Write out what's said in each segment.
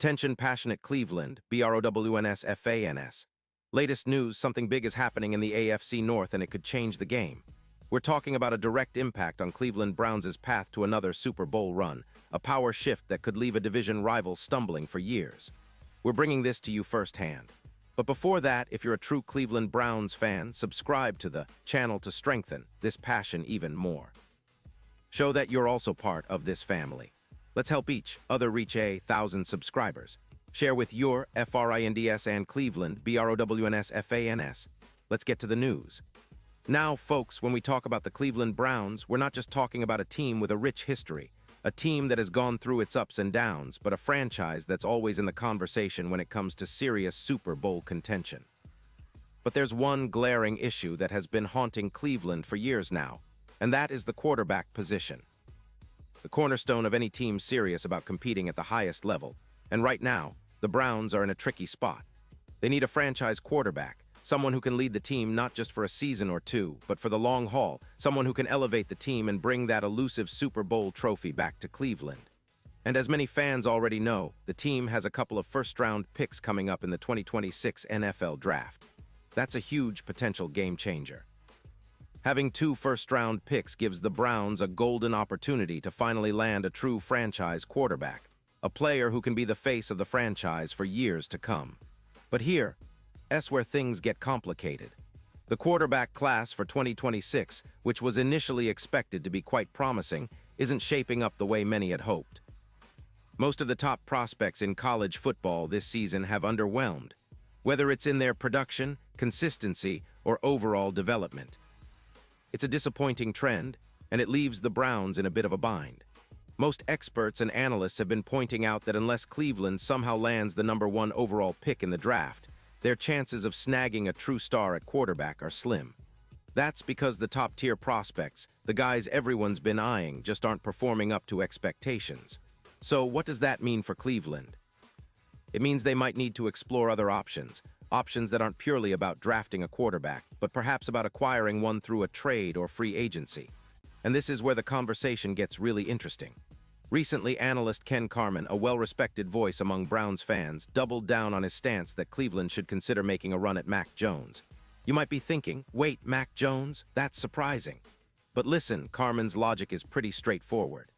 Attention passionate Cleveland, BROWNS. Latest news, something big is happening in the AFC North and it could change the game. We're talking about a direct impact on Cleveland Browns' path to another Super Bowl run, a power shift that could leave a division rival stumbling for years. We're bringing this to you firsthand. But before that, if you're a true Cleveland Browns fan, subscribe to the channel to strengthen this passion even more. Show that you're also part of this family. Let's help each other reach 1,000 subscribers. Share with your FRINDS and Cleveland, BROWNS. Let's get to the news. Now, folks, when we talk about the Cleveland Browns, we're not just talking about a team with a rich history, a team that has gone through its ups and downs, but a franchise that's always in the conversation when it comes to serious Super Bowl contention. But there's one glaring issue that has been haunting Cleveland for years now, and that is the quarterback position. The cornerstone of any team serious about competing at the highest level, and right now, the Browns are in a tricky spot. They need a franchise quarterback, someone who can lead the team not just for a season or two, but for the long haul, someone who can elevate the team and bring that elusive Super Bowl trophy back to Cleveland. And as many fans already know, the team has a couple of first-round picks coming up in the 2026 NFL Draft. That's a huge potential game changer. Having 2 first-round picks gives the Browns a golden opportunity to finally land a true franchise quarterback, a player who can be the face of the franchise for years to come. But here's where things get complicated. The quarterback class for 2026, which was initially expected to be quite promising, isn't shaping up the way many had hoped. Most of the top prospects in college football this season have underwhelmed, whether it's in their production, consistency, or overall development. It's a disappointing trend, and it leaves the Browns in a bit of a bind. Most experts and analysts have been pointing out that unless Cleveland somehow lands the #1 overall pick in the draft, their chances of snagging a true star at quarterback are slim. That's because the top-tier prospects, the guys everyone's been eyeing, just aren't performing up to expectations. So what does that mean for Cleveland? It means they might need to explore other options that aren't purely about drafting a quarterback, but perhaps about acquiring one through a trade or free agency. And this is where the conversation gets really interesting. Recently, analyst Ken Carman, a well-respected voice among Browns fans, doubled down on his stance that Cleveland should consider making a run at Mac Jones. You might be thinking, wait, Mac Jones? That's surprising. But listen, Carman's logic is pretty straightforward.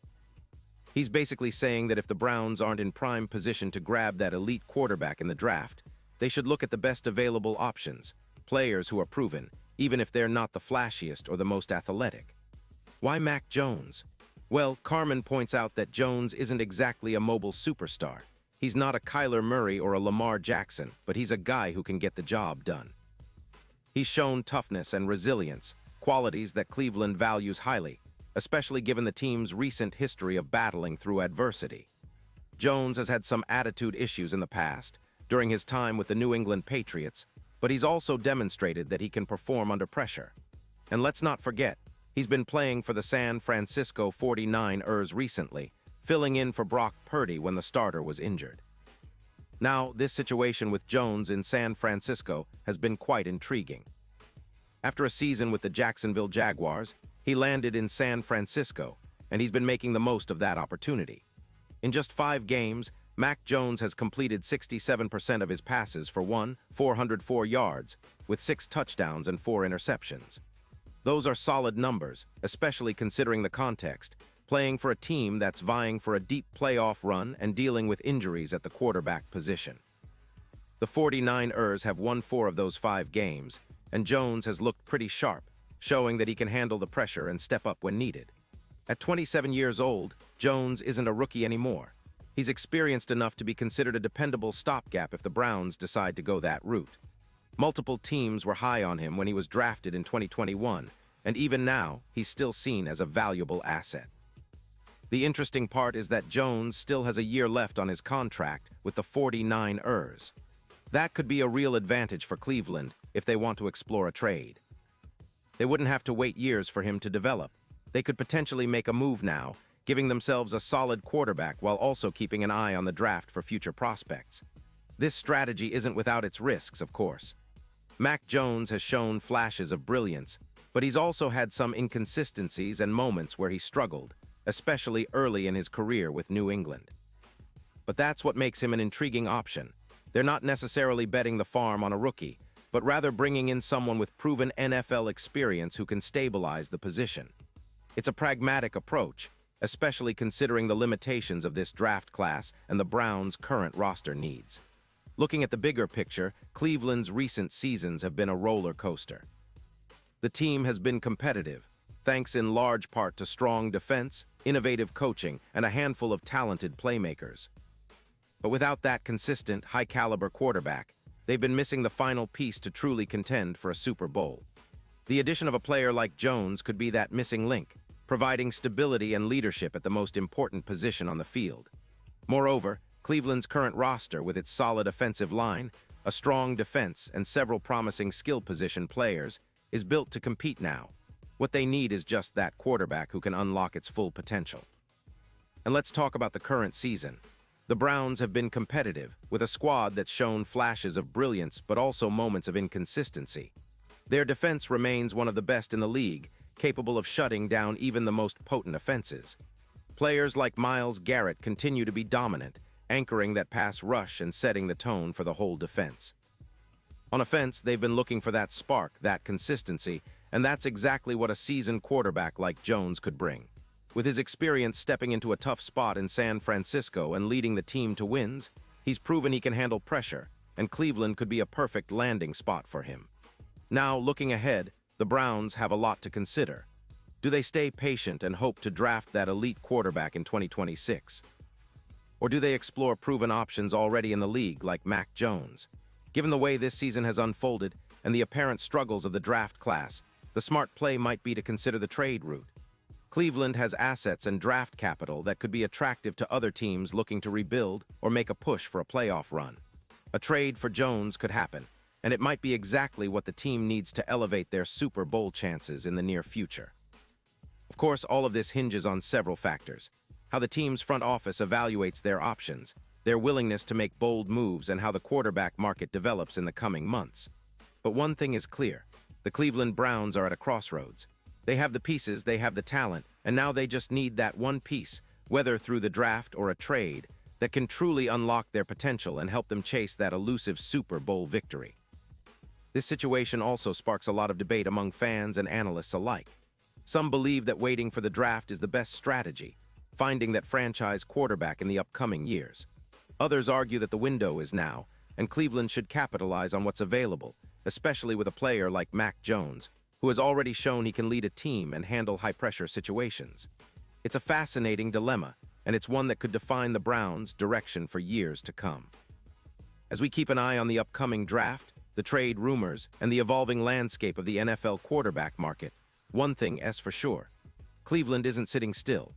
He's basically saying that if the Browns aren't in prime position to grab that elite quarterback in the draft, they should look at the best available options, players who are proven, even if they're not the flashiest or the most athletic. Why Mac Jones? Well, Carman points out that Jones isn't exactly a mobile superstar. He's not a Kyler Murray or a Lamar Jackson, but he's a guy who can get the job done. He's shown toughness and resilience, qualities that Cleveland values highly, especially given the team's recent history of battling through adversity. Jones has had some attitude issues in the past, during his time with the New England Patriots, but he's also demonstrated that he can perform under pressure. And let's not forget, he's been playing for the San Francisco 49ers recently, filling in for Brock Purdy when the starter was injured. Now, this situation with Jones in San Francisco has been quite intriguing. After a season with the Jacksonville Jaguars, he landed in San Francisco, and he's been making the most of that opportunity. In just 5 games, Mac Jones has completed 67% of his passes for 404 yards, with 6 touchdowns and 4 interceptions. Those are solid numbers, especially considering the context, playing for a team that's vying for a deep playoff run and dealing with injuries at the quarterback position. The 49ers have won 4 of those 5 games, and Jones has looked pretty sharp, showing that he can handle the pressure and step up when needed. At 27 years old, Jones isn't a rookie anymore. He's experienced enough to be considered a dependable stopgap if the Browns decide to go that route. Multiple teams were high on him when he was drafted in 2021, and even now, he's still seen as a valuable asset. The interesting part is that Jones still has a year left on his contract with the 49ers. That could be a real advantage for Cleveland if they want to explore a trade. They wouldn't have to wait years for him to develop. They could potentially make a move now, giving themselves a solid quarterback while also keeping an eye on the draft for future prospects. This strategy isn't without its risks, of course. Mac Jones has shown flashes of brilliance, but he's also had some inconsistencies and moments where he struggled, especially early in his career with New England. but that's what makes him an intriguing option. They're not necessarily betting the farm on a rookie, but rather bringing in someone with proven NFL experience who can stabilize the position. It's a pragmatic approach, especially considering the limitations of this draft class and the Browns' current roster needs. Looking at the bigger picture, Cleveland's recent seasons have been a roller coaster. The team has been competitive, thanks in large part to strong defense, innovative coaching, and a handful of talented playmakers. But without that consistent, high-caliber quarterback, they've been missing the final piece to truly contend for a Super Bowl. The addition of a player like Jones could be that missing link, providing stability and leadership at the most important position on the field. Moreover, Cleveland's current roster, with its solid offensive line, a strong defense, and several promising skill position players, is built to compete now. What they need is just that quarterback who can unlock its full potential. And let's talk about the current season. The Browns have been competitive, with a squad that's shown flashes of brilliance but also moments of inconsistency. Their defense remains one of the best in the league, capable of shutting down even the most potent offenses. Players like Myles Garrett continue to be dominant, anchoring that pass rush and setting the tone for the whole defense. On offense, they've been looking for that spark, that consistency, and that's exactly what a seasoned quarterback like Jones could bring. With his experience stepping into a tough spot in San Francisco and leading the team to wins, he's proven he can handle pressure, and Cleveland could be a perfect landing spot for him. Now, looking ahead, the Browns have a lot to consider. Do they stay patient and hope to draft that elite quarterback in 2026? Or do they explore proven options already in the league like Mac Jones? Given the way this season has unfolded and the apparent struggles of the draft class, the smart play might be to consider the trade route. Cleveland has assets and draft capital that could be attractive to other teams looking to rebuild or make a push for a playoff run. A trade for Jones could happen, and it might be exactly what the team needs to elevate their Super Bowl chances in the near future. Of course, all of this hinges on several factors: how the team's front office evaluates their options, their willingness to make bold moves, and how the quarterback market develops in the coming months. But one thing is clear: the Cleveland Browns are at a crossroads. They have the pieces, they have the talent, and now they just need that one piece, whether through the draft or a trade, that can truly unlock their potential and help them chase that elusive Super Bowl victory. This situation also sparks a lot of debate among fans and analysts alike. Some believe that waiting for the draft is the best strategy, finding that franchise quarterback in the upcoming years. Others argue that the window is now, and Cleveland should capitalize on what's available, especially with a player like Mac Jones, who has already shown he can lead a team and handle high-pressure situations. It's a fascinating dilemma, and it's one that could define the Browns' direction for years to come. As we keep an eye on the upcoming draft, the trade rumors, and the evolving landscape of the NFL quarterback market, one thing is for sure: Cleveland isn't sitting still.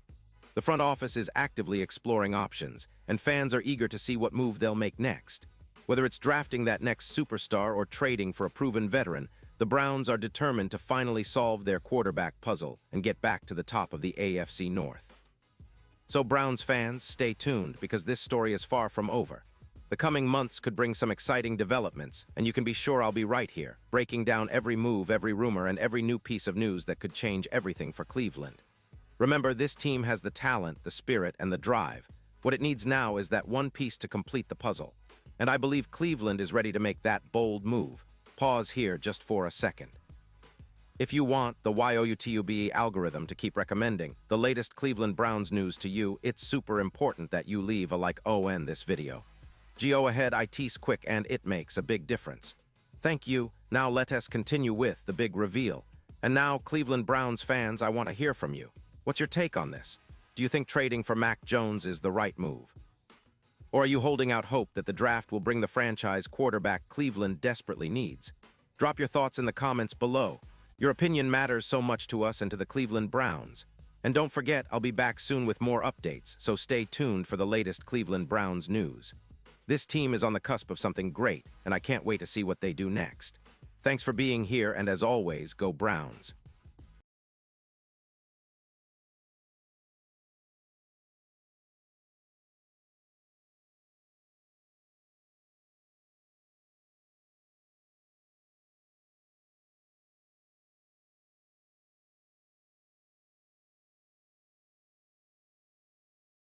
The front office is actively exploring options, and fans are eager to see what move they'll make next. Whether it's drafting that next superstar or trading for a proven veteran, the Browns are determined to finally solve their quarterback puzzle and get back to the top of the AFC North. So Browns fans, stay tuned, because this story is far from over. The coming months could bring some exciting developments, and you can be sure I'll be right here, breaking down every move, every rumor, and every new piece of news that could change everything for Cleveland. Remember, this team has the talent, the spirit, and the drive. What it needs now is that one piece to complete the puzzle. And I believe Cleveland is ready to make that bold move. Pause here just for a second. If you want the YOUTUBE algorithm to keep recommending the latest Cleveland Browns news to you, it's super important that you leave a like on this video. Go ahead, it's quick and it makes a big difference. Thank you. Now let us continue with the big reveal. And now, Cleveland Browns fans, I want to hear from you. What's your take on this? Do you think trading for Mac Jones is the right move? Or are you holding out hope that the draft will bring the franchise quarterback Cleveland desperately needs? Drop your thoughts in the comments below. Your opinion matters so much to us and to the Cleveland Browns. And don't forget, I'll be back soon with more updates, so stay tuned for the latest Cleveland Browns news. This team is on the cusp of something great, and I can't wait to see what they do next. Thanks for being here, and as always, go Browns.